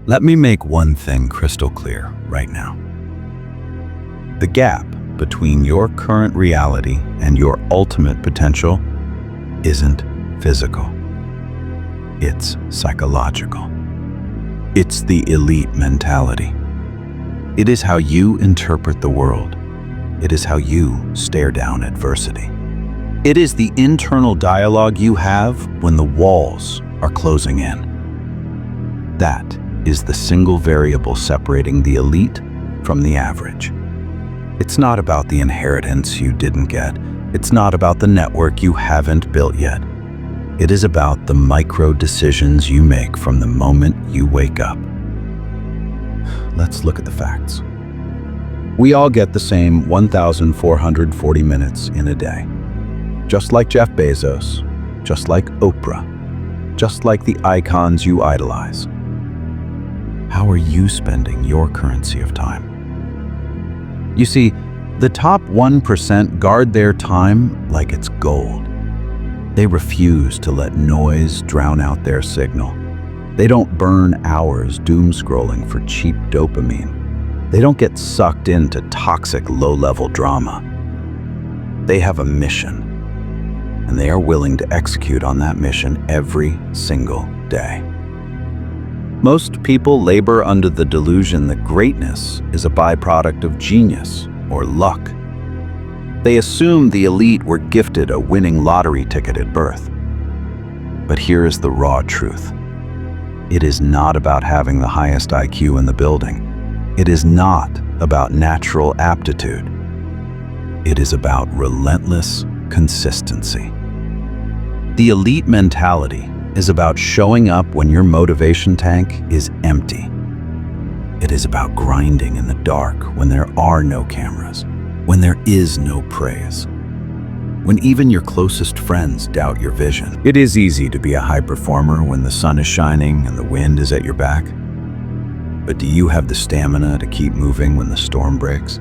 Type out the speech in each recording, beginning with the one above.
Let me make one thing crystal clear right now. The gap between your current reality and your ultimate potential isn't physical. It's psychological. It's the elite mentality. It is how you interpret the world. It is how you stare down adversity. It is the internal dialogue you have when the walls are closing in. That is the single variable separating the elite from the average. It's not about the inheritance you didn't get. It's not about the network you haven't built yet. It is about the micro decisions you make from the moment you wake up. Let's look at the facts. We all get the same 1,440 minutes in a day. Just like Jeff Bezos, just like Oprah, just like the icons you idolize. How are you spending your currency of time? You see, the top 1% guard their time like it's gold. They refuse to let noise drown out their signal. They don't burn hours doom scrolling for cheap dopamine. They don't get sucked into toxic low-level drama. They have a mission, and they are willing to execute on that mission every single day. Most people labor under the delusion that greatness is a byproduct of genius or luck. They assume the elite were gifted a winning lottery ticket at birth. But here is the raw truth. It is not about having the highest IQ in the building. It is not about natural aptitude. It is about relentless consistency. The elite mentality is about showing up when your motivation tank is empty. It is about grinding in the dark when there are no cameras, when there is no praise, when even your closest friends doubt your vision. It is easy to be a high performer when the sun is shining and the wind is at your back. But do you have the stamina to keep moving when the storm breaks,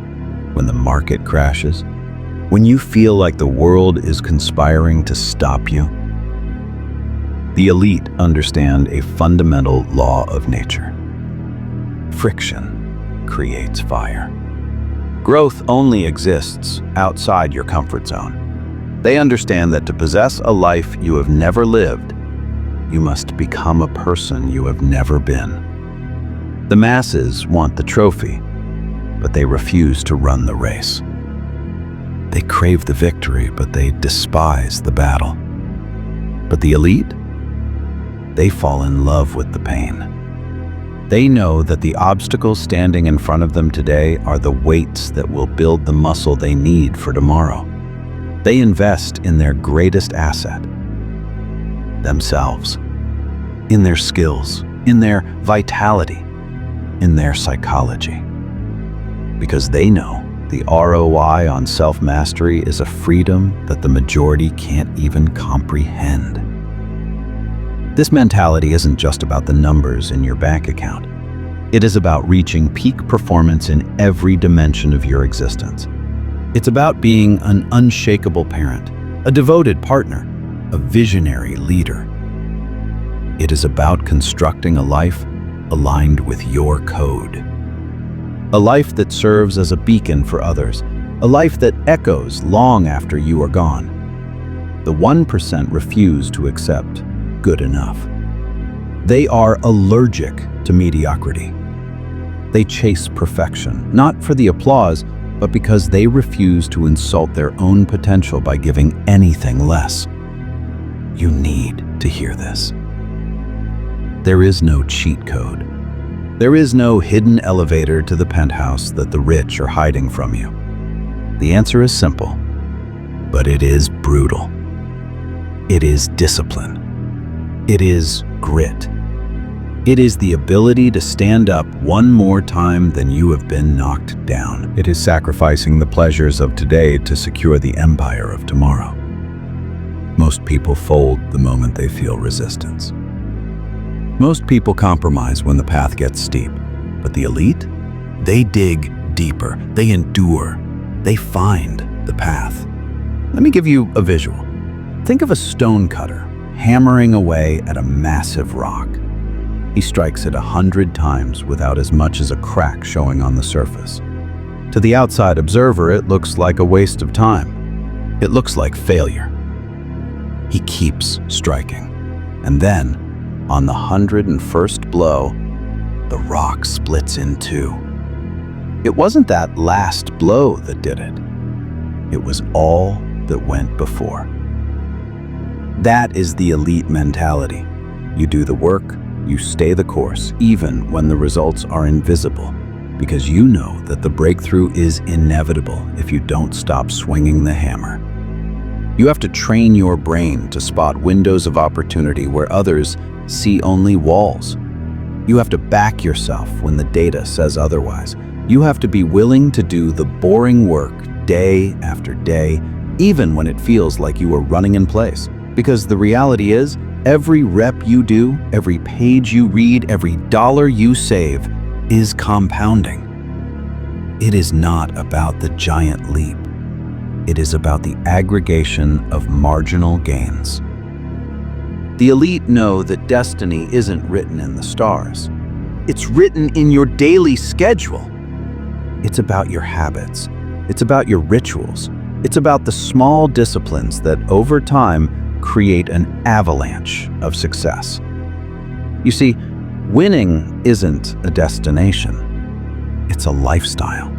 when the market crashes, when you feel like the world is conspiring to stop you? The elite understand a fundamental law of nature. Friction creates fire. Growth only exists outside your comfort zone. They understand that to possess a life you have never lived, you must become a person you have never been. The masses want the trophy, but they refuse to run the race. They crave the victory, but they despise the battle. But the elite? They fall in love with the pain. They know that the obstacles standing in front of them today are the weights that will build the muscle they need for tomorrow. They invest in their greatest asset, themselves, in their skills, in their vitality, in their psychology. Because they know the ROI on self-mastery is a freedom that the majority can't even comprehend. This mentality isn't just about the numbers in your bank account. It is about reaching peak performance in every dimension of your existence. It's about being an unshakable parent, a devoted partner, a visionary leader. It is about constructing a life aligned with your code. A life that serves as a beacon for others, a life that echoes long after you are gone. The 1% refuse to accept good enough. They are allergic to mediocrity. They chase perfection, not for the applause, but because they refuse to insult their own potential by giving anything less. You need to hear this. There is no cheat code. There is no hidden elevator to the penthouse that the rich are hiding from you. The answer is simple, but it is brutal. It is discipline. It is grit. It is the ability to stand up one more time than you have been knocked down. It is sacrificing the pleasures of today to secure the empire of tomorrow. Most people fold the moment they feel resistance. Most people compromise when the path gets steep. But the elite? They dig deeper. They endure. They find the path. Let me give you a visual. Think of a stone cutter hammering away at a massive rock. He strikes it 100 times without as much as a crack showing on the surface. To the outside observer, it looks like a waste of time. It looks like failure. He keeps striking. And then, on the 101st blow, the rock splits in two. It wasn't that last blow that did it. It was all that went before. That is the elite mentality. You do the work, you stay the course, even when the results are invisible, because you know that the breakthrough is inevitable if you don't stop swinging the hammer. You have to train your brain to spot windows of opportunity where others see only walls. You have to back yourself when the data says otherwise. You have to be willing to do the boring work day after day, even when it feels like you are running in place. Because the reality is, every rep you do, every page you read, every dollar you save is compounding. It is not about the giant leap. It is about the aggregation of marginal gains. The elite know that destiny isn't written in the stars. It's written in your daily schedule. It's about your habits. It's about your rituals. It's about the small disciplines that, over time, create an avalanche of success. You see, winning isn't a destination. It's a lifestyle.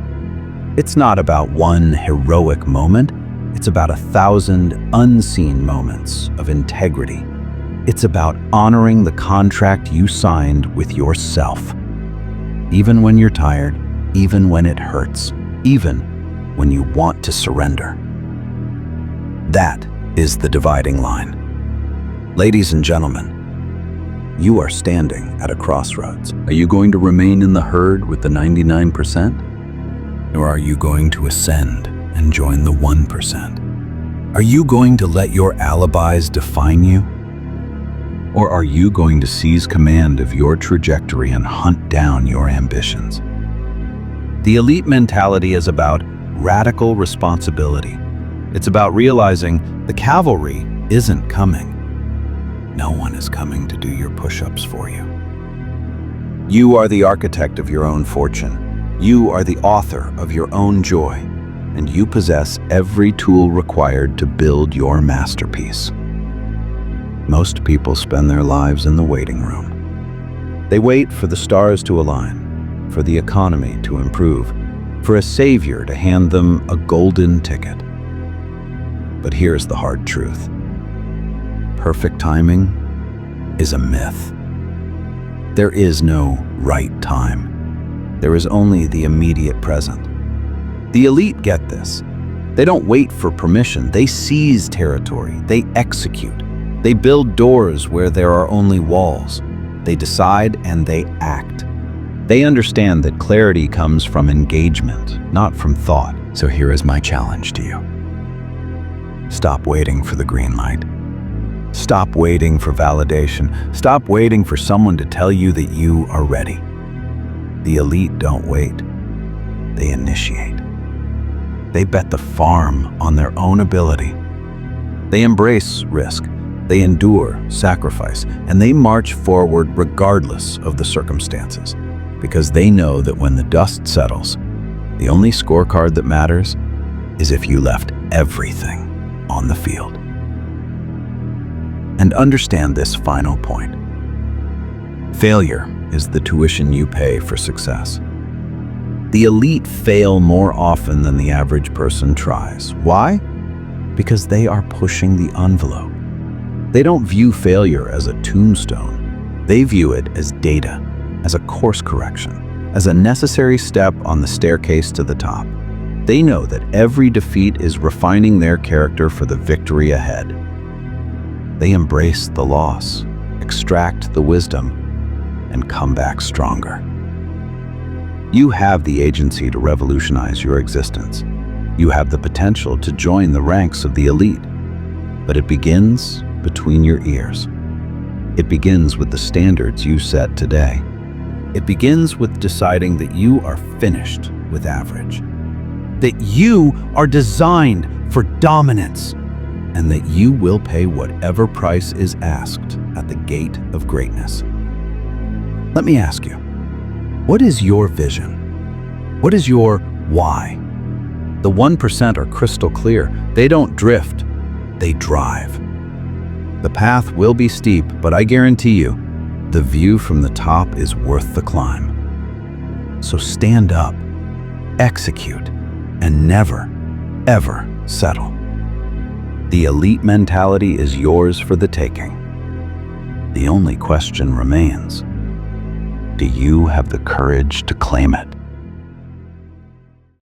It's not about one heroic moment. It's about 1,000 unseen moments of integrity. It's about honoring the contract you signed with yourself. Even when you're tired, even when it hurts, even when you want to surrender. That is the dividing line. Ladies and gentlemen, you are standing at a crossroads. Are you going to remain in the herd with the 99%? Or are you going to ascend and join the 1%? Are you going to let your alibis define you? Or are you going to seize command of your trajectory and hunt down your ambitions? The elite mentality is about radical responsibility. It's about realizing the cavalry isn't coming. No one is coming to do your push-ups for you. You are the architect of your own fortune. You are the author of your own joy, and you possess every tool required to build your masterpiece. Most people spend their lives in the waiting room. They wait for the stars to align, for the economy to improve, for a savior to hand them a golden ticket. But here's the hard truth. Perfect timing is a myth. There is no right time. There is only the immediate present. The elite get this. They don't wait for permission. They seize territory. They execute. They build doors where there are only walls. They decide and they act. They understand that clarity comes from engagement, not from thought. So here is my challenge to you. Stop waiting for the green light. Stop waiting for validation. Stop waiting for someone to tell you that you are ready. The elite don't wait. They initiate. They bet the farm on their own ability. They embrace risk. They endure sacrifice. And they march forward regardless of the circumstances. Because they know that when the dust settles, the only scorecard that matters is if you left everything on the field. And understand this final point. Failure is the tuition you pay for success. The elite fail more often than the average person tries. Why? Because they are pushing the envelope. They don't view failure as a tombstone. They view it as data, as a course correction, as a necessary step on the staircase to the top. They know that every defeat is refining their character for the victory ahead. They embrace the loss, extract the wisdom, and come back stronger. You have the agency to revolutionize your existence. You have the potential to join the ranks of the elite. But it begins between your ears. It begins with the standards you set today. It begins with deciding that you are finished with average. That you are designed for dominance. And that you will pay whatever price is asked at the gate of greatness. Let me ask you, what is your vision? What is your why? The 1% are crystal clear. They don't drift, they drive. The path will be steep, but I guarantee you, the view from the top is worth the climb. So stand up, execute, and never, ever settle. The elite mentality is yours for the taking. The only question remains, do you have the courage to claim it?